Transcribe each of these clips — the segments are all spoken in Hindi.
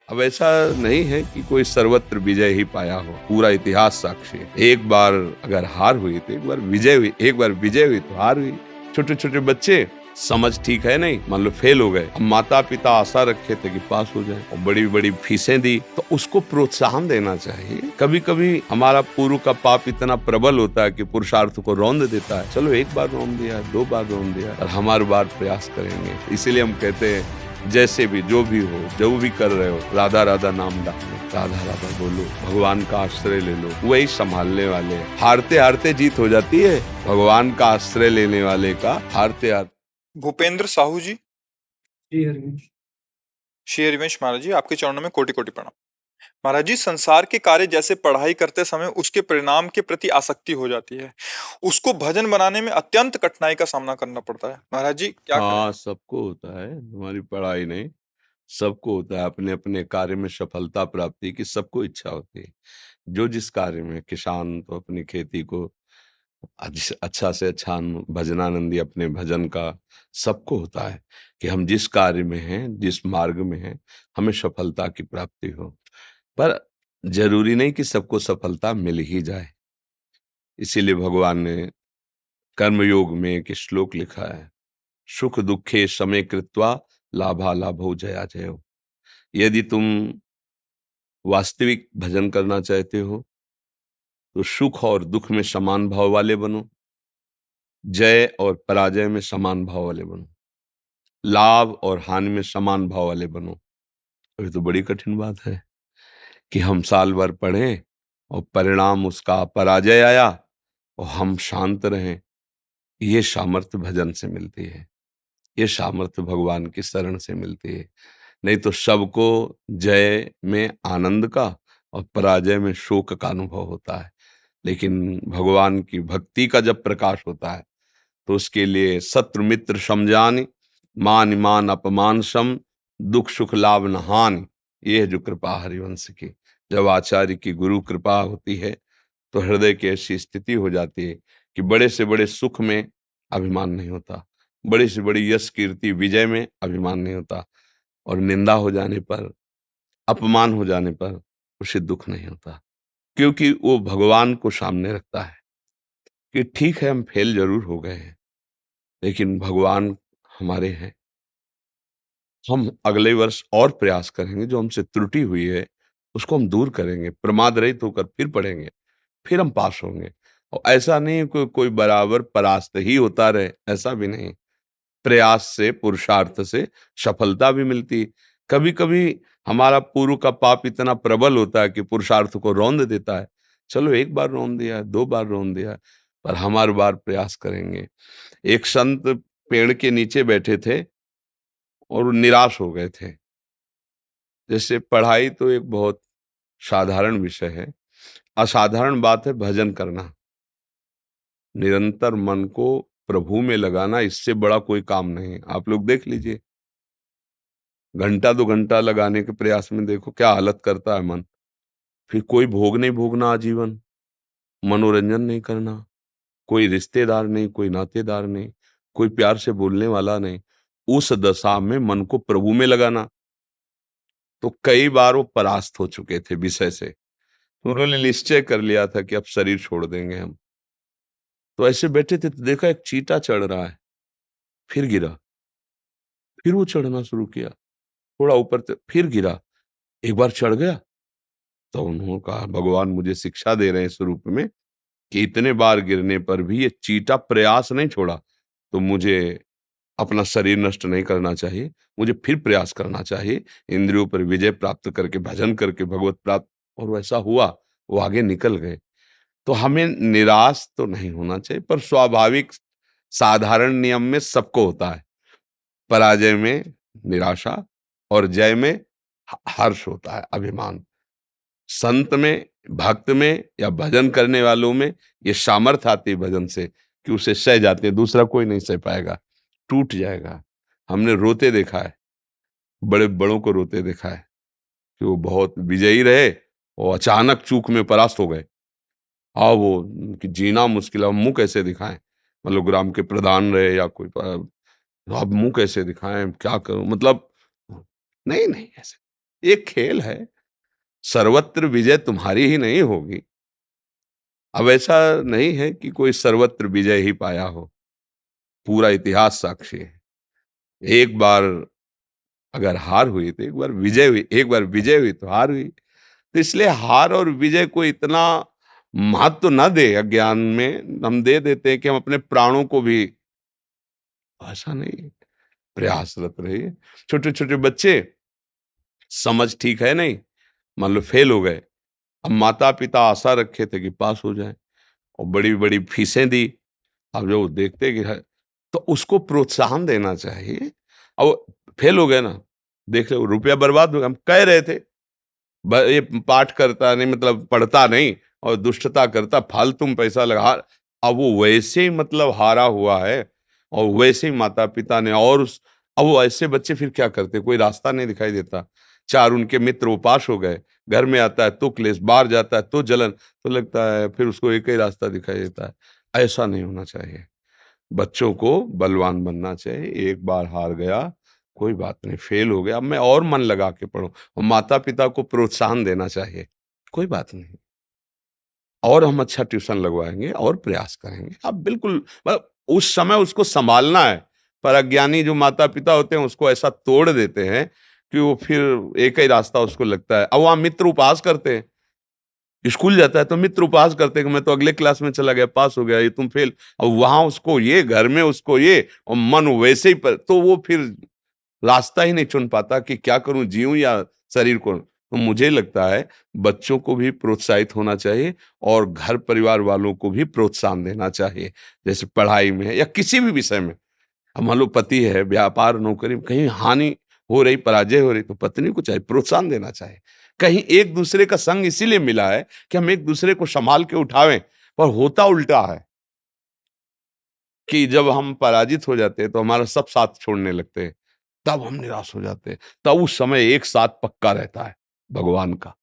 अब ऐसा नहीं है कि कोई सर्वत्र विजय ही पाया हो, पूरा इतिहास साक्षी है। एक बार अगर हार हुई तो एक बार विजय हुई, एक बार विजय हुई तो हार हुई। छोटे छोटे बच्चे समझ ठीक है नहीं, मान लो फेल हो गए, अब माता पिता आशा रखे थे कि पास हो जाए और बड़ी बड़ी फीसें दी, तो उसको प्रोत्साहन देना चाहिए। कभी कभी हमारा पूर्व का पाप इतना प्रबल होता है कि पुरुषार्थ को रौंद देता है। चलो एक बार रौंद दिया, दो बार रौंद दिया, और हमारे बार प्रयास करेंगे। इसीलिए हम कहते हैं जैसे भी जो भी हो, जो भी कर रहे हो, राधा राधा नाम डालो, राधा राधा बोलो, भगवान का आश्रय ले लो, वही संभालने वाले हैं। हारते हारते जीत हो जाती है, भगवान का आश्रय लेने वाले का हारते हारते। भूपेंद्र साहू जी। जी हरिवंश। श्री हरिवंश महाराज जी, आपके चरणों में कोटि कोटि प्रणाम। महाराज जी, संसार के कार्य जैसे पढ़ाई करते समय उसके परिणाम के प्रति आसक्ति हो जाती है, उसको भजन बनाने में अत्यंत कठिनाई का सामना करना पड़ता है। महाराज जी क्या करें? हाँ, सबको होता है, हमारी पढ़ाई नहीं, सबको होता है। अपने अपने कार्य में सफलता प्राप्ति की सबको इच्छा होती है। जो जिस कार्य में, किसान तो अपनी खेती को अच्छा से अच्छा भजनानंदी अपने भजन का, सबको होता है कि हम जिस कार्य में हैं, जिस मार्ग में हैं, हमें सफलता की प्राप्ति हो। पर जरूरी नहीं कि सबको सफलता मिल ही जाए। इसीलिए भगवान ने कर्मयोग में एक श्लोक लिखा है, सुख दुखे समे कृत्वा लाभा लाभो जया जयो। यदि तुम वास्तविक भजन करना चाहते हो तो सुख और दुख में समान भाव वाले बनो, जय और पराजय में समान भाव वाले बनो, लाभ और हानि में समान भाव वाले बनो। ये तो बड़ी कठिन बात है कि हम साल भर पढ़ें और परिणाम उसका पराजय आया और हम शांत रहें। ये सामर्थ्य भजन से मिलती है, ये सामर्थ्य भगवान की शरण से मिलती है। नहीं तो सबको जय में आनंद का और पराजय में शोक का अनुभव होता है। लेकिन भगवान की भक्ति का जब प्रकाश होता है तो उसके लिए शत्रु मित्र समझानी, मान मान अपमान सम, दुख सुख लाभ न हानि। ये है जो कृपा हरिवंश की। जब आचार्य की गुरु कृपा होती है तो हृदय की ऐसी स्थिति हो जाती है कि बड़े से बड़े सुख में अभिमान नहीं होता, बड़ी से बड़ी यश कीर्ति विजय में अभिमान नहीं होता, और निंदा हो जाने पर, अपमान हो जाने पर उसे दुख नहीं होता, क्योंकि वो भगवान को सामने रखता है कि ठीक है हम फेल जरूर हो गए हैं, लेकिन भगवान हमारे हैं। हम अगले वर्ष और प्रयास करेंगे, जो हमसे त्रुटि हुई है उसको हम दूर करेंगे, प्रमाद रहित होकर फिर पढ़ेंगे, फिर हम पास होंगे। और ऐसा नहीं कोई बराबर परास्त ही होता रहे, ऐसा भी नहीं। प्रयास से, पुरुषार्थ से सफलता भी मिलती। कभी कभी हमारा पूर्व का पाप इतना प्रबल होता है कि पुरुषार्थ को रौंद देता है। चलो एक बार रौंद दिया, दो बार रौंद दिया, पर हमारे बार प्रयास करेंगे। एक संत पेड़ के नीचे बैठे थे और वो निराश हो गए थे। जैसे पढ़ाई तो एक बहुत साधारण विषय है, असाधारण बात है भजन करना, निरंतर मन को प्रभु में लगाना, इससे बड़ा कोई काम नहीं है। आप लोग देख लीजिए, घंटा दो घंटा लगाने के प्रयास में देखो क्या हालत करता है मन। फिर कोई भोग नहीं भोगना आजीवन, मनोरंजन नहीं करना, कोई रिश्तेदार नहीं, कोई नातेदार नहीं, कोई प्यार से बोलने वाला नहीं, उस दशा में मन को प्रभु में लगाना। तो कई बार वो परास्त हो चुके थे विषय से, तो उन्होंने निश्चय कर लिया था कि अब शरीर छोड़ देंगे हम। तो ऐसे बैठे थे तो देखा एक चींटा चढ़ रहा है, फिर गिरा, फिर वो चढ़ना शुरू किया, थोड़ा ऊपर फिर गिरा, एक बार चढ़ गया। तो उन्होंने कहा भगवान मुझे शिक्षा दे रहे हैं इस रूप में कि इतने बार गिरने पर भी ये चींटा प्रयास नहीं छोड़ा, तो मुझे अपना शरीर नष्ट नहीं करना चाहिए, मुझे फिर प्रयास करना चाहिए, इंद्रियों पर विजय प्राप्त करके भजन करके भगवत प्राप्त। और वैसा हुआ, वो आगे निकल गए। तो हमें निराश तो नहीं होना चाहिए, पर स्वाभाविक साधारण नियम में सबको होता है, पराजय में निराशा और जय में हर्ष होता है, अभिमान। संत में, भक्त में या भजन करने वालों में ये सामर्थ्य आती है भजन से कि उसे सह जाते हैं, दूसरा कोई नहीं सह पाएगा, टूट जाएगा। हमने रोते देखा है, बड़े बड़ों को रोते देखा है कि वो बहुत विजयी रहे और अचानक चूक में परास्त हो गए। वो कि जीना मुश्किल है, मुंह कैसे दिखाएं, मतलब ग्राम के प्रधान रहे या कोई अब मुंह कैसे दिखाएं, क्या करूं, मतलब नहीं नहीं ऐसे। एक खेल है, सर्वत्र विजय तुम्हारी ही नहीं होगी। अब ऐसा नहीं है कि कोई सर्वत्र विजय ही पाया हो, पूरा इतिहास साक्षी है। एक बार अगर हार हुई तो एक बार विजय हुई, एक बार विजय हुई तो हार हुई। तो इसलिए हार और विजय को इतना महत्व ना दे, अज्ञान में हम दे देते हैं कि हम अपने प्राणों को भी, ऐसा नहीं, प्रयासरत रहिए। छोटे छोटे बच्चे समझ ठीक है नहीं, मान लो फेल हो गए, अब माता पिता आशा रखे थे कि पास हो जाए और बड़ी बड़ी फीसें दी। अब जो देखते कि है, तो उसको प्रोत्साहन देना चाहिए। अब फेल हो गए ना, देख लो रुपया बर्बाद हो गया, हम कह रहे थे ये पाठ करता नहीं, मतलब पढ़ता नहीं और दुष्टता करता, फालतू में पैसा लगा। अब वो वैसे ही मतलब हारा हुआ है और वैसे ही माता पिता ने, और अब वो ऐसे बच्चे फिर क्या करते, कोई रास्ता नहीं दिखाई देता। चार उनके मित्र वो पास हो गए, घर में आता है तो क्लेश, बाहर जाता है तो जलन, तो लगता है फिर उसको एक ही रास्ता दिखाई देता है। ऐसा नहीं होना चाहिए। बच्चों को बलवान बनना चाहिए। एक बार हार गया, कोई बात नहीं, फेल हो गया, अब मैं और मन लगा के पढूं, और माता पिता को प्रोत्साहन देना चाहिए, कोई बात नहीं, और हम अच्छा ट्यूशन लगवाएंगे और प्रयास करेंगे। अब बिल्कुल मतलब उस समय उसको संभालना है। पर अज्ञानी जो माता पिता होते हैं उसको ऐसा तोड़ देते हैं कि वो फिर एक ही रास्ता उसको लगता है। अब वहां मित्र उपहास करते हैं, स्कूल जाता है तो मित्र उपहास करते हैं कि मैं तो अगले क्लास में चला गया, पास हो गया, ये तुम फेल। अब वहां उसको ये, घर में उसको ये, और मन वैसे ही पर, तो वो फिर रास्ता ही नहीं चुन पाता कि क्या करूं, जीऊं या शरीर को। तो मुझे लगता है बच्चों को भी प्रोत्साहित होना चाहिए और घर परिवार वालों को भी प्रोत्साहन देना चाहिए, जैसे पढ़ाई में या किसी भी विषय में। अब मान लो पति है, व्यापार नौकरी में कहीं हानि हो रही, पराजय हो रही, तो पत्नी को चाहिए प्रोत्साहन देना चाहिए। कहीं एक दूसरे का संग इसीलिए मिला है कि हम एक दूसरे को संभाल के उठावें, पर होता उल्टा है कि जब हम पराजित हो जाते हैं तो हमारा सब साथ छोड़ने लगते हैं, तब हम निराश हो जाते हैं। तब उस समय एक साथ पक्का रहता है, भगवान का।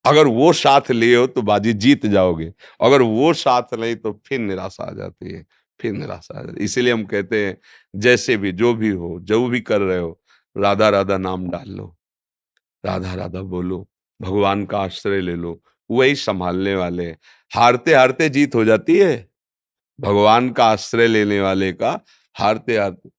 अगर वो साथ लिए हो तो बाजी जीत जाओगे, अगर वो साथ नहीं तो फिर निराशा आ जाती है, फिर निराशा आ जाती है। इसीलिए हम कहते हैं जैसे भी, जो भी हो, जो भी कर रहे हो, राधा राधा नाम डाल लो, राधा राधा बोलो, भगवान का आश्रय ले लो, वही संभालने वाले हैं। हारते हारते जीत हो जाती है, भगवान का आश्रय लेने वाले का हारते हारते।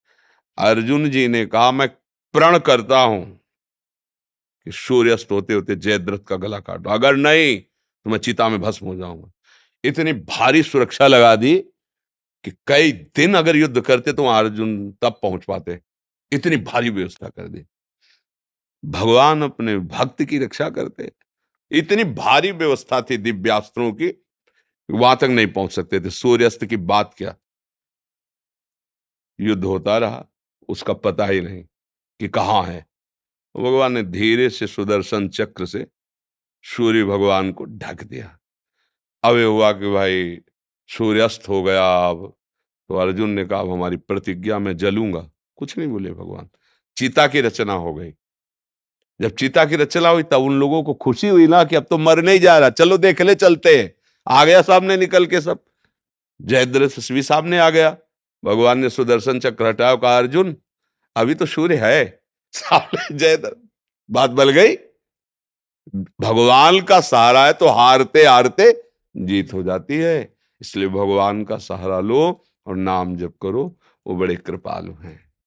अर्जुन जी ने कहा मैं प्रण करता हूं कि सूर्यास्त होते होते जयद्रथ का गला काटो, अगर नहीं तो मैं चिता में भस्म हो जाऊंगा। इतनी भारी सुरक्षा लगा दी कि कई दिन अगर युद्ध करते तो वहां अर्जुन तब पहुंच पाते, इतनी भारी व्यवस्था कर दी। भगवान अपने भक्त की रक्षा करते, इतनी भारी व्यवस्था थी दिव्यास्त्रों की, वहां तक नहीं पहुंच सकते थे। सूर्यास्त की बात क्या, युद्ध होता रहा, उसका पता ही नहीं कि कहाँ है। भगवान ने धीरे से सुदर्शन चक्र से सूर्य भगवान को ढक दिया। अब ये हुआ कि भाई सूर्यास्त हो गया। अब तो अर्जुन ने कहा अब हमारी प्रतिज्ञा में जलूंगा, कुछ नहीं बोले भगवान। चिता की रचना हो गई। जब चिता की रचना हुई तब उन लोगों को खुशी हुई ना कि अब तो मरने ही जा रहा, चलो देख ले, चलते हैं। आ गया सामने निकल के सब, जयद्रथ भी सामने आ गया। भगवान ने सुदर्शन चक्र हटाया, कहा अर्जुन अभी तो सूर्य है सामने, जयद्रथ, बात बल गई। भगवान का सहारा है तो हारते हारते जीत हो जाती है। इसलिए भगवान का सहारा लो और नाम जप करो, वो बड़े कृपालु हैं।